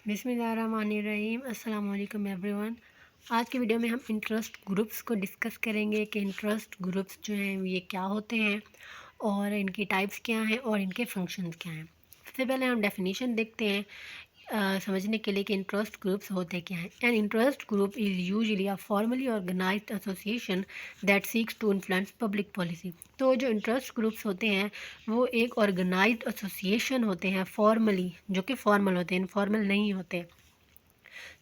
बिस्मिल्लाहिर्रहमानिर्रहीम। अस्सलाम वालेकुम एवरीवन। आज की वीडियो में हम इंटरेस्ट ग्रुप्स को डिस्कस करेंगे कि इंटरेस्ट ग्रुप्स जो हैं ये क्या होते हैं और इनकी टाइप्स क्या हैं और इनके फंक्शंस क्या हैं। सबसे पहले हम डेफिनेशन देखते हैं समझने के लिए कि इंटरेस्ट ग्रुप्स होते क्या हैं। An interest group is usually a formally organised association that seeks to influence public policy. तो जो इंटरेस्ट ग्रुप्स होते हैं वो एक ऑर्गेनाइज्ड एसोसिएशन होते हैं फॉर्मली, जो कि फॉर्मल होते हैं, इनफॉर्मल नहीं होते,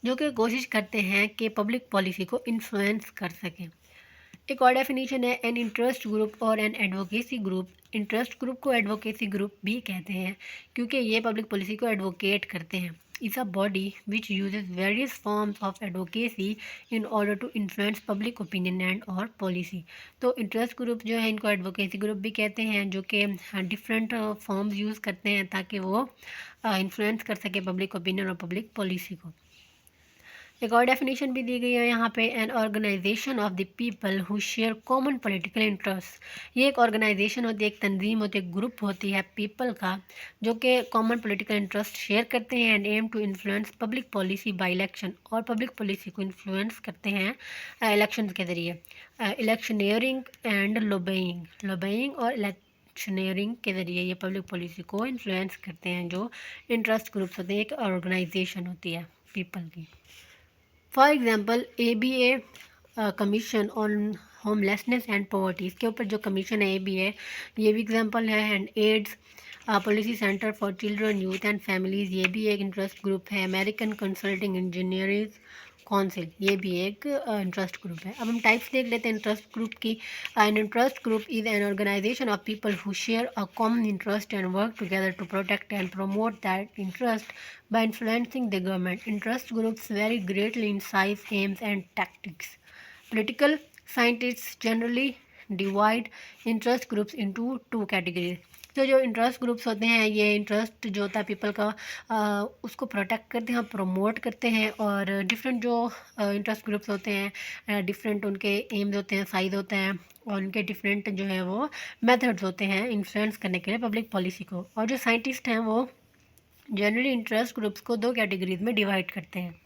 जो कि कोशिश करते हैं कि पब्लिक पॉलिसी को इन्फ्लुएंस कर सकें। एक और डेफिनेशन है एन इंटरेस्ट ग्रुप और an advocacy group. Interest group को एडवोकेसी ग्रुप भी कहते हैं क्योंकि ये पब्लिक पॉलिसी को एडवोकेट करते हैं। Is a body which uses various forms of advocacy in order to influence public opinion and और पॉलिसी। तो इंटरेस्ट ग्रुप जो है इनको एडवोकेसी ग्रुप भी कहते हैं, जो कि डिफरेंट फॉर्म्स यूज़ करते हैं ताकि वो इन्फ्लुएंस कर सके पब्लिक ओपिनियन और पब्लिक पॉलिसी को। एक और डेफिनेशन भी दी गई है यहाँ पे, an organisation of the people who share common political interest. ये एक ऑर्गेनाइजेशन होती है, एक तंजीम होती है, एक ग्रुप होती है पीपल का जो कि कॉमन पॉलिटिकल इंटरेस्ट शेयर करते हैं and aim to influence public policy by election, और पब्लिक पॉलिसी को इन्फ्लुएंस करते हैं इलेक्शन के ज़रिए। इलेक्शनियरिंग एंड लोबेइंग और इलेक्शनियरिंग के ज़रिए ये पब्लिक पॉलिसी को इन्फ्लुएंस करते हैं। जो इंटरेस्ट ग्रुप्स होते हैं एक ऑर्गेनाइजेशन होती है पीपल की। For example ABA commission on homelessness and poverty, इसके ऊपर जो कमीशन है ABA, ये भी एग्जांपल है। And AIDS policy centre for children youth and families, ये भी एक इंटरेस्ट ग्रुप है। अमेरिकन कंसल्टिंग इंजीनियरिंग काउंसिल, ये भी एक इंटरेस्ट ग्रुप है। अब हम टाइप्स देख लेते हैं इंटरेस्ट ग्रुप की। An interest group is an organisation of people who share a common interest and work together to protect and promote that interest by influencing the government. Interest groups vary greatly in size, aims, and tactics. Political scientists generally divide interest groups into two categories. तो जो interest groups होते हैं ये interest जो होता है people का उसको प्रोटेक्ट करते हैं, प्रमोट करते हैं। और डिफरेंट जो इंटरेस्ट ग्रुप्स होते हैं डिफरेंट उनके एम्स होते हैं, साइज होते हैं और उनके डिफरेंट जो है वो मेथड्स होते हैं इन्फ्लुएंस करने के लिए पब्लिक पॉलिसी को। और जो साइंटिस्ट हैं वो जनरली इंटरेस्ट ग्रुप्स को दो कैटेगरीज में डिवाइड करते हैं।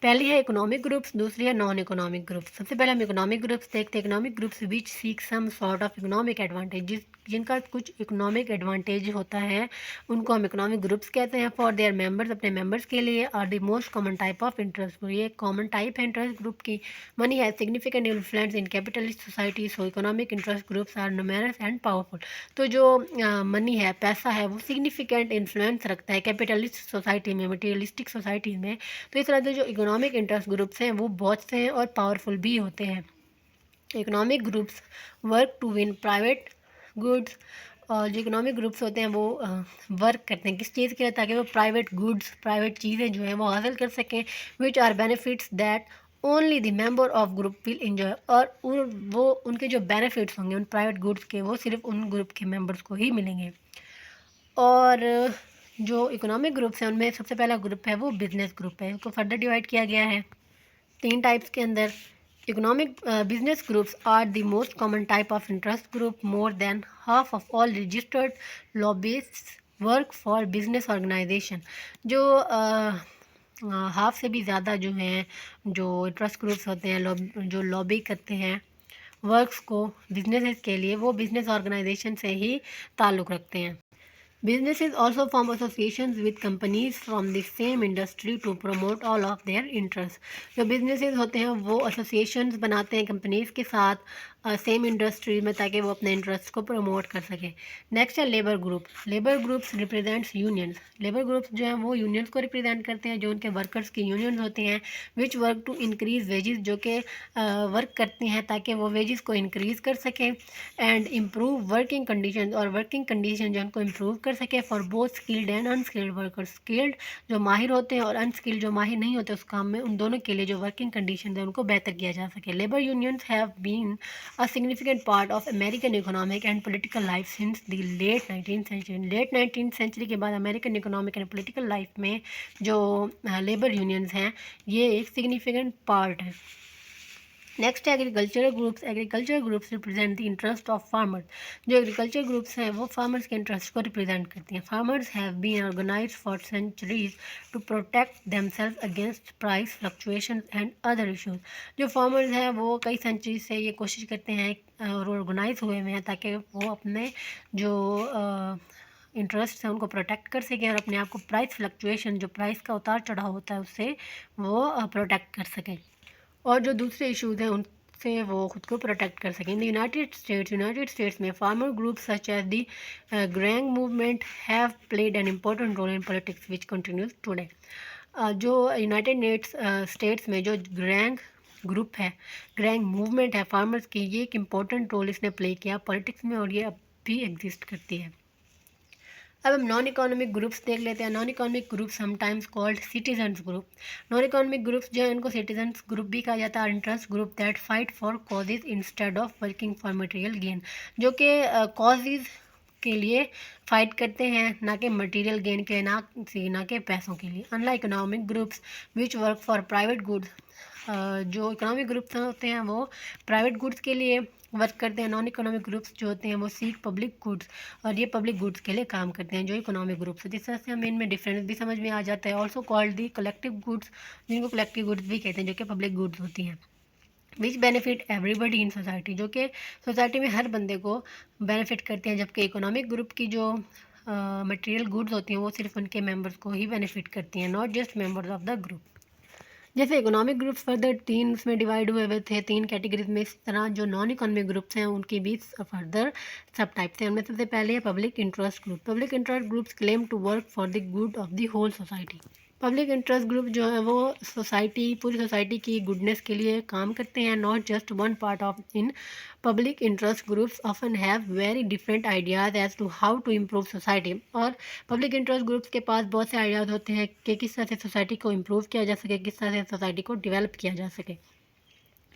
पहली है इकोनॉमिक ग्रुप्स, दूसरी है नॉन इकोनॉमिक ग्रुप्स। सबसे पहले हम इकोनॉमिक ग्रुप्स देखते हैं। Economic groups which seek some sort of economic advantage, जिनका कुछ इकोनॉमिक एडवांटेज होता है उनको हम इकोनॉमिक ग्रुप्स कहते हैं। फॉर देयर मेंबर्स, अपने मेंबर्स के लिए। Are the most common type of interest group, ये कॉमन टाइप है इंटरेस्ट ग्रुप की। Money has significant influence in capitalist society, so economic interest groups are numerous and powerful. तो जो money है, पैसा है, वो सिग्निफिकेंट इन्फ्लुएंस रखता है कैपिटलिस्ट सोसाइटी में, मटीरियलिस्टिक सोसाइटी में। तो इस तरह से जो इकोनॉमिक इंटरेस्ट ग्रुप्स हैं वो बहुत से हैं और पावरफुल भी होते हैं। Economic groups work to win private goods, और जो इकोनॉमिक ग्रुप्स होते हैं वो वर्क करते हैं किस चीज़ के लिए, ताकि वो प्राइवेट गुड्स, प्राइवेट चीज़ें जो हैं वो हासिल कर सकें। Which are benefits that only the member of group will enjoy, और वो उनके जो बेनिफिट्स होंगे उन प्राइवेट गुड्स के वो सिर्फ उन ग्रुप के मेंबर्स को ही मिलेंगे। और जो इकोनॉमिक ग्रुप्स हैं उनमें सबसे पहला ग्रुप है वो बिजनेस ग्रुप है। इसको फर्दर डिवाइड किया गया है तीन टाइप्स के अंदर। Economic business groups are the most common type of interest group. More than half of all registered lobbyist work for business organisation. जो हाफ से भी ज़्यादा जो हैं जो इंटरेस्ट ग्रुप्स होते हैं जो लॉबी करते हैं वर्क्स को बिजनेसेस के लिए, वो बिजनेस ऑर्गेनाइजेशन से ही ताल्लुक़ रखते हैं। Businesses also form associations with companies from the same industry to promote all of their interests. जो businesses होते हैं वो associations बनाते हैं companies के साथ सेम इंडस्ट्री में, ताकि वो अपने इंटरेस्ट को प्रमोट कर सकें। नेक्स्ट है labour group. Labour groups represents unions. Labour groups जो हैं वो यूनियंस को रिप्रेजेंट करते हैं, जो उनके वर्कर्स की यूनियंस होते हैं। Which work to increase wages, जो कि वर्क करती हैं ताकि वो वेजेस को इंक्रीज़ कर सकें। एंड इम्प्रूव वर्किंग कंडीशन, और वर्किंग कंडीशन जो उनको इम्प्रूव कर सके for both skilled and unskilled workers. Skilled जो माहिर होते हैं और अनस्किल्ड जो माहिर नहीं होते उस काम में, उन दोनों के लिए जो वर्किंग कंडीशन है उनको बेहतर किया जा सके। Labour unions have been a significant part of American economic and political life since the late 19th century. Late 19th century के बाद American economic and political life में जो लेबर यूनियंस हैं ये एक सिग्निफिकेंट पार्ट है। नेक्स्ट है agricultural groups. Agricultural groups represent the interest of farmers. जो एग्रीकल्चर ग्रुप्स हैं वो फार्मर्स के इंटरेस्ट को रिप्रेजेंट करती हैं। Farmers have been organised for centuries to protect themselves against price fluctuation and other issues. जो फार्मर्स हैं वो कई सेंचुरी से ये कोशिश करते हैं और ऑर्गेनाइज हुए हुए हैं ताकि वो अपने जो इंटरेस्ट है उनको प्रोटेक्ट कर सकें और अपने आप को प्राइस फ्लक्चुएशन, जो प्राइस का उतार चढ़ाव होता है, उससे वो प्रोटेक्ट कर सकें और जो दूसरे इश्यूज हैं उनसे वो खुद को प्रोटेक्ट कर सकें। इन द यूनाइटेड स्टेट्स में farmer group such as the Grange movement have played an important role in politics which continues today. जो यूनाइटेड स्टेट्स में जो ग्रैंग ग्रुप है, ग्रैंग मूवमेंट है फार्मर्स की, ये एक इम्पोर्टेंट रोल इसने प्ले किया पॉलिटिक्स में और ये अब भी एग्जिस्ट करती है। अब हम नॉन इकोनॉमिक ग्रुप्स देख लेते हैं। Non economic group sometimes called citizens group. Non economic groups जो है इनको सिटीजन्स ग्रुप भी कहा जाता है। Interest group that fight for causes instead of working for material gain. जो कि कॉजेज के लिए फाइट करते हैं, ना कि मटेरियल गेन के, ना के पैसों के लिए। Unlike economic groups which work for private goods. जो इकोनॉमिक ग्रुप्स होते हैं वो प्राइवेट गुड्स के लिए वर्क करते हैं। नॉन इकोनॉमिक ग्रुप्स जो होते हैं वो सीक पब्लिक गुड्स, और ये पब्लिक गुड्स के लिए काम करते हैं जो इकोनॉमिक ग्रुप्स है। जिस तरह से हमें इनमें डिफरेंस भी समझ में आ जाता है। Also called the collective goods, जिनको कलेक्टिव गुड्स भी कहते हैं, जो कि पब्लिक गुड्स होती हैं। विच बेनिफिट एवरीबडी इन सोसाइटी, जो कि सोसाइटी में हर बंदे को बेनिफिट करते हैं। जबकि इकोनॉमिक ग्रुप की जो मटेरियल गुड्स होती हैं वो सिर्फ उनके मेंबर्स को ही बेनिफिट करती हैं, not just members of the group. जैसे इकोनॉमिक ग्रुप्स फर्दर 3 उसमें डिवाइड हुए हुए थे 3 कैटेगरीज में। इस तरह जो नॉन इकोनॉमिक ग्रुप्स हैं उनकी भी फर्दर सब टाइप्स हैं। उनमें सबसे पहले है public interest group. Public interest groups claim to work for the good of the whole society. Public interest group जो है वो पूरी सोसाइटी की गुडनेस के लिए काम करते हैं, not just one part of in. Public interest groups often have very different ideas as to how to improve society. और पब्लिक इंटरेस्ट ग्रुप्स के पास बहुत से आइडियाज़ होते हैं कि किस तरह से सोसाइटी को इम्प्रूव किया जा सके, किस तरह से सोसाइटी को डेवलप किया जा सके।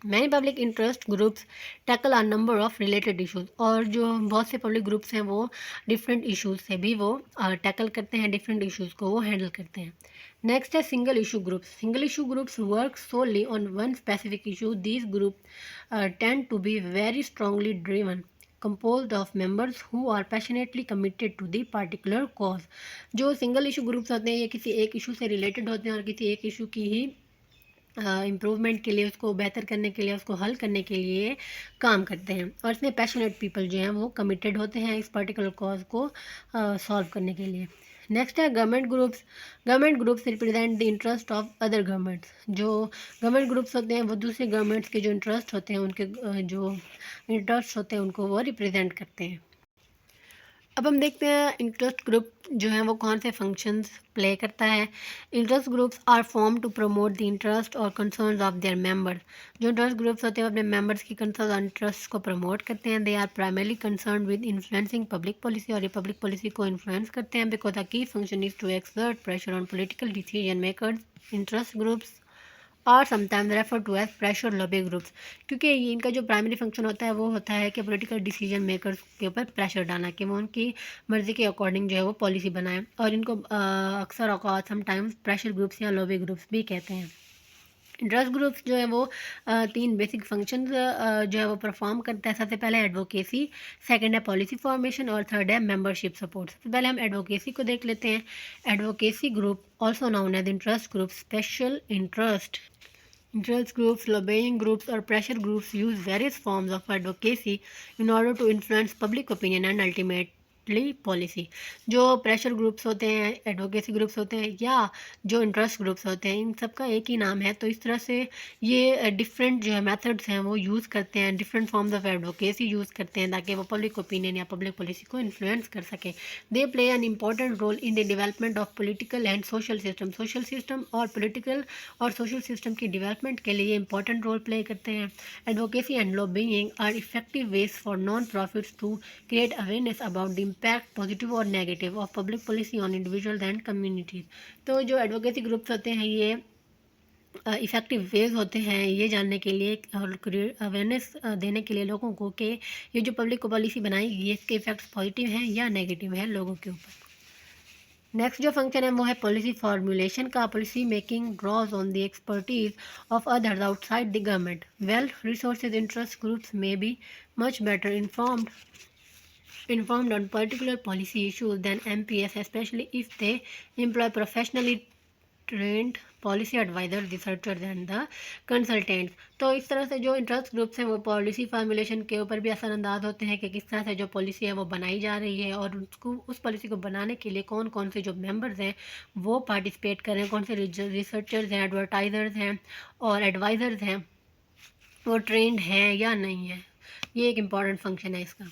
Many public interest groups tackle are number of related issues. और जो बहुत से पब्लिक ग्रुप्स हैं वो डिफरेंट इशूज़ से भी वो टैकल करते हैं, डिफरेंट इशूज़ को वो हैंडल करते हैं। नेक्स्ट है single issue groups. Single issue groups work solely on one specific issue. These group tend to be very strongly driven, composed of members who are passionately committed to the particular cause। जो single issue groups होते हैं ये किसी एक issue से related होते हैं और किसी एक इशू की ही इम्प्रूवमेंट के लिए, उसको बेहतर करने के लिए, उसको हल करने के लिए काम करते हैं। और इसमें पैशनेट पीपल जो हैं वो कमिटेड होते हैं इस पर्टिकुलर कॉज को सॉल्व करने के लिए। नेक्स्ट है government groups. Government groups represent the interest of other governments. जो गवर्नमेंट ग्रुप्स होते हैं वो दूसरे गवर्नमेंट्स के जो इंटरेस्ट होते हैं, उनके जो इंटरेस्ट होते हैं उनको वो रिप्रेजेंट करते हैं। अब हम देखते हैं इंटरेस्ट ग्रुप जो है वो कौन से फंक्शंस प्ले करता है। Interest groups are form to promote the interest और कंसर्न्स ऑफ देयर मेंबर्स। जो इंटरेस्ट ग्रुप्स होते हैं वो अपने मेंबर्स की कंसर्न और इंटरेस्ट को प्रमोट करते हैं। They are primarily concern with influencing public policy, और ये पब्लिक पॉलिसी को इन्फ्लुएंस करते हैं। Because the key function is to exert pressure on political decision makers. Interest groups are sometimes refer to as pressure lobby groups, क्योंकि ये इनका जो primary function होता है वो होता है कि पॉलिटिकल डिसीजन मेकर्स के ऊपर प्रेशर डालना कि वो उनकी मर्ज़ी के अकॉर्डिंग जो है वो पॉलिसी बनाएं। और इनको अक्सर औकात समटाइम्स प्रेशर ग्रुप्स या लॉबी ग्रुप्स भी कहते हैं। इंटरेस्ट ग्रुप्स जो है वो 3 बेसिक फंक्शंस जो है वो परफॉर्म करता है। सबसे पहले एडवोकेसी, सेकंड है पॉलिसी फॉर्मेशन और थर्ड है मेंबरशिप सपोर्ट। सबसे पहले हम एडवोकेसी को देख लेते हैं। Advocacy group also known as interest group, special interest groups, lobbying groups or pressure groups use various forms of advocacy in order to influence public opinion and ultimately policy. जो pressure groups होते हैं, advocacy groups होते हैं या जो interest groups होते हैं, इन सब का एक ही नाम है। तो इस तरह से ये डिफरेंट जो है मेथड्स हैं वो यूज़ करते हैं, different forms of advocacy use करते हैं ताकि वो पब्लिक ओपिनियन या पब्लिक पॉलिसी को इन्फ्लुएंस कर सके। They play an important role in the development of political and social system. Social system और पॉलिटिकल और सोशल सिस्टम की डेवलपमेंट के लिए इंपॉर्टेंट रोल प्ले करते हैं। Advocacy and lobbying are effective ways for non profits to create awareness about the impact positive और negative of public policy on individual and communities. तो जो advocacy groups होते हैं ये इफ़ेक्टिव वेज होते हैं ये जानने के लिए और अवेयरनेस देने के लिए लोगों को कि ये जो पब्लिक पॉलिसी बनाई गई है इसके इफ़ेक्ट्स पॉजिटिव हैं या नेगेटिव हैं लोगों के ऊपर। नेक्स्ट जो फंक्शन है वो है पॉलिसी फॉर्मुलेशन का। Policy making draws on the expertise of others outside the government. Well resources interest groups may be much better informed on particular policy issues than MPS, especially if they employ professionally trained policy adviser researcher and the consultant. तो इस तरह से जो interest groups हैं वो policy formulation के ऊपर भी असरअंदाज होते हैं कि किस तरह से जो पॉलिसी है वो बनाई जा रही है और उसको उस पॉलिसी को बनाने के लिए कौन कौन से जो मेंबर्स हैं वो पार्टिसिपेट कर रहे हैं, कौन से रिसर्चर्स हैं, एडवर्टाइजर्स हैं और एडवाइज़र्स हैं, वो ट्रेंड हैं या नहीं है। ये एक इम्पॉर्टेंट फंक्शन है इसका।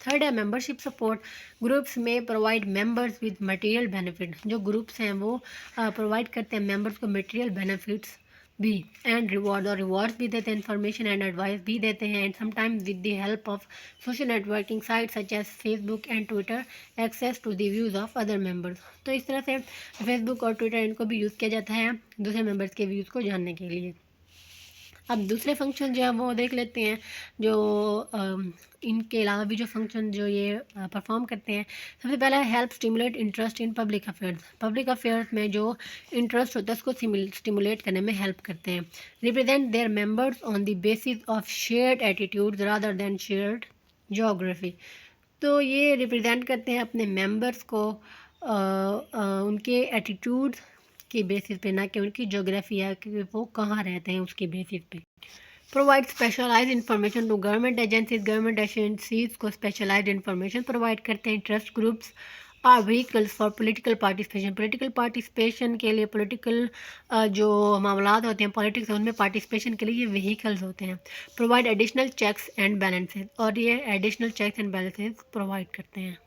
थर्ड है मेंबरशिप सपोर्ट। ग्रुप्स में provide members with material benefit. जो ग्रुप्स हैं वो प्रोवाइड करते हैं मेंबर्स को मटेरियल बेनिफिट्स भी एंड रिवॉर्ड, और रिवॉर्ड्स भी देते हैं, इन्फॉर्मेशन एंड एडवाइस भी देते हैं, and sometimes with the help of social networking site such as Facebook and Twitter access to the views of other members. तो इस तरह से फेसबुक और ट्विटर इनको भी यूज़ किया जाता है दूसरे मेंबर्स के व्यूज़ को जानने के लिए। अब दूसरे फंक्शन जो है वो देख लेते हैं जो इनके अलावा भी जो फंक्शन जो ये परफॉर्म करते हैं। सबसे पहला है help stimulate interest in public affairs. Public affairs में जो इंटरेस्ट होता है उसको स्टिमुलेट करने में हेल्प करते हैं। Represent there members on the basis of shared attitude rather than shared geography. तो ये रिप्रेजेंट करते हैं अपने मेंबर्स को उनके एटीट्यूड के बेसिस पे, ना कि उनकी जोग्राफी या कि वो कहाँ रहते हैं उसके बेसिस पे। Provide specialise information to government agencies को स्पेशलाइज इन्फॉर्मेशन प्रोवाइड करते हैं। Interest groups are vehicles for political participation के लिए पॉलिटिकल जो मामलात होते हैं पॉलिटिक्स उनमें पार्टिसिपेशन के लिए ये व्हीकल्स होते हैं। Provide additional checks and balances, और ये additional checks and balances provide करते हैं।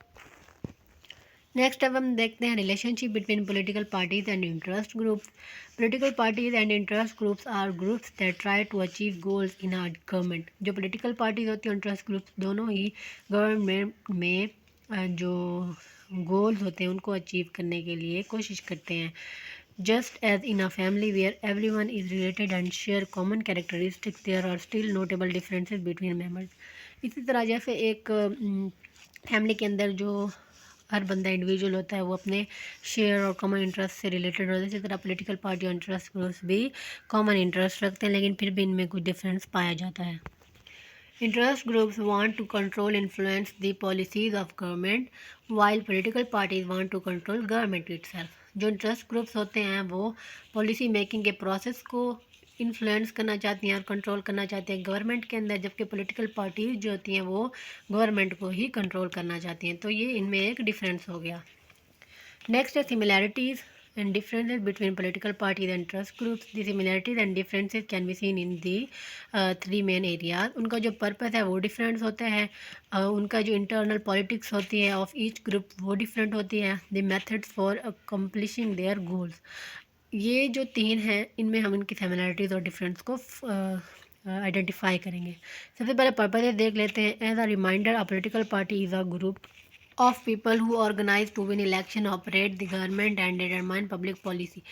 नेक्स्ट अब हम देखते हैं relationship between political parties and interest groups. Political parties and interest groups are groups that try to achieve goals in our government. जो political parties होती हैं इंटरेस्ट ग्रुप्स दोनों ही गवर्नमेंट में जो गोल्स होते हैं उनको अचीव करने के लिए कोशिश करते हैं। Just as in a family where everyone is related and share common characteristics there are still notable differences between members. इसी तरह जैसे एक फैमिली के अंदर जो हर बंदा इंडिविजुअल होता है वो अपने शेयर और कॉमन इंटरेस्ट से रिलेटेड होता है, इसी तरह पॉलिटिकल पार्टी और इंटरेस्ट ग्रुप्स भी कॉमन इंटरेस्ट रखते हैं लेकिन फिर भी इनमें कुछ डिफरेंस पाया जाता है। Interest groups want to control influence the policies of government while political parties want to control government itself. जो इंटरेस्ट ग्रुप्स होते हैं वो पॉलिसी मेकिंग के प्रोसेस को इन्फ्लुएंस करना चाहती हैं और कंट्रोल करना चाहते हैं गवर्नमेंट के अंदर, जबकि पॉलिटिकल पार्टीज जो होती हैं वो गवर्नमेंट को ही कंट्रोल करना चाहती हैं। तो ये इनमें एक डिफरेंस हो गया। नेक्स्ट है similarities and differences between political parties and trust groups. The similarities and differences can be seen in the three main areas. उनका जो पर्पस है वो डिफरेंट होता है, उनका जो इंटरनल पॉलिटिक्स होती है ऑफ ईच ग्रुप वो डिफरेंट होती है। The methods for accomplishing their goals. ये जो तीन हैं इनमें हम इनकी सिमिलैरिटीज़ और डिफरेंस को आइडेंटिफाई करेंगे। सबसे पहले पर्पस देख लेते हैं। As a reminder a political party is a group of people who organize to win election, operate the government and determine public policy।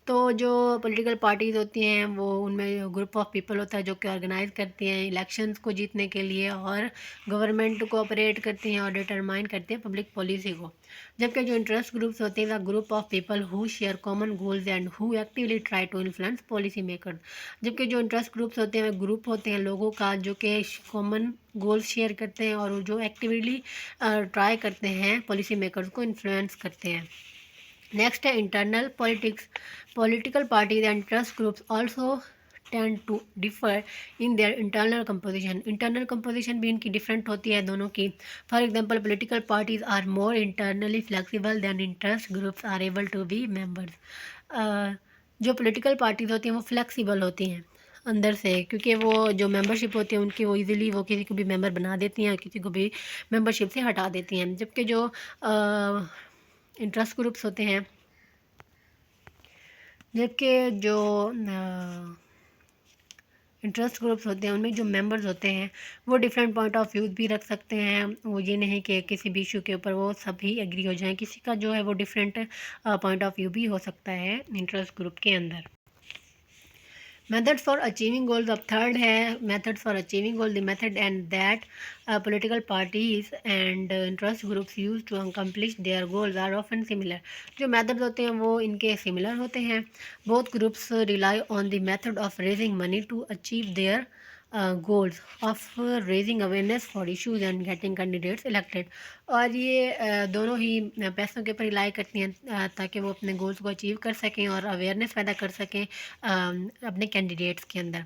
तो जो पॉलिटिकल पार्टीज़ होती हैं वो उनमें ग्रुप ऑफ पीपल होता है जो कि ऑर्गेनाइज करती हैं इलेक्शंस को जीतने के लिए और गवर्नमेंट को ऑपरेट करती हैं और डिटरमाइन करती हैं पब्लिक पॉलिसी को। जबकि जो इंटरेस्ट ग्रुप्स होते हैं group of people who share common goals and who actively try to influence policy maker. जबकि जो इंटरेस्ट ग्रुप्स होते हैं ग्रुप होते हैं लोगों का जो कि कॉमन गोल्स शेयर करते हैं और जो एक्टिवली ट्राई करते हैं पॉलिसी मेकर्स को इन्फ्लुएंस करते हैं। नेक्स्ट है internal politics. Political parties and interest groups also tend to differ in their internal composition. Internal composition भी इनकी डिफरेंट होती है दोनों की। For example political parties are more internally flexible than interest groups are able to be members. जो political parties होती हैं वो फ्लेक्सिबल होती हैं अंदर से, क्योंकि वो जो मेंबरशिप होती है उनकी वो इजीली वो किसी को भी मेंबर बना देती हैं, किसी को भी मेंबरशिप से हटा देती हैं। जबकि जो इंटरेस्ट ग्रुप्स होते हैं जबकि जो इंटरेस्ट ग्रुप्स होते हैं उनमें जो मेंबर्स होते हैं वो डिफरेंट पॉइंट ऑफ व्यू भी रख सकते हैं। वो ये नहीं कि किसी भी इशू के ऊपर वो सभी एग्री हो जाएं, किसी का जो है वो डिफरेंट पॉइंट ऑफ व्यू भी हो सकता है इंटरेस्ट ग्रुप के अंदर। मेथड्स फॉर अचीविंग गोल्स, अब थर्ड है methods for achieving goal, the method and that political parties and interest groups use to accomplish their goals are often similar. जो methods होते हैं वो इनके सिमिलर होते हैं। Both groups rely on the method of raising money to achieve their goals of raising awareness for issues and getting candidates elected। और ये दोनों ही पैसों के ऊपर रिलाई करती हैं ताकि वो अपने गोल्स को अचीव कर सकें और अवेयरनेस पैदा कर सकें अपने कैंडिडेट्स के अंदर।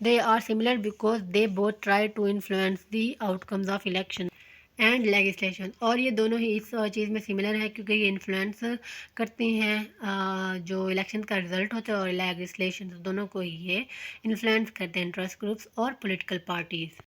They are similar because they both try to influence the outcomes of election and legislation. और ये दोनों ही इस चीज़ में सिमिलर है क्योंकि ये इन्फ्लुएंस करती हैं जो इलेक्शन का रिजल्ट होता है और लेगिस्लेशन, दोनों को ही ये इन्फ्लुएंस करते हैं इंटरेस्ट ग्रुप्स और पॉलिटिकल पार्टीज़।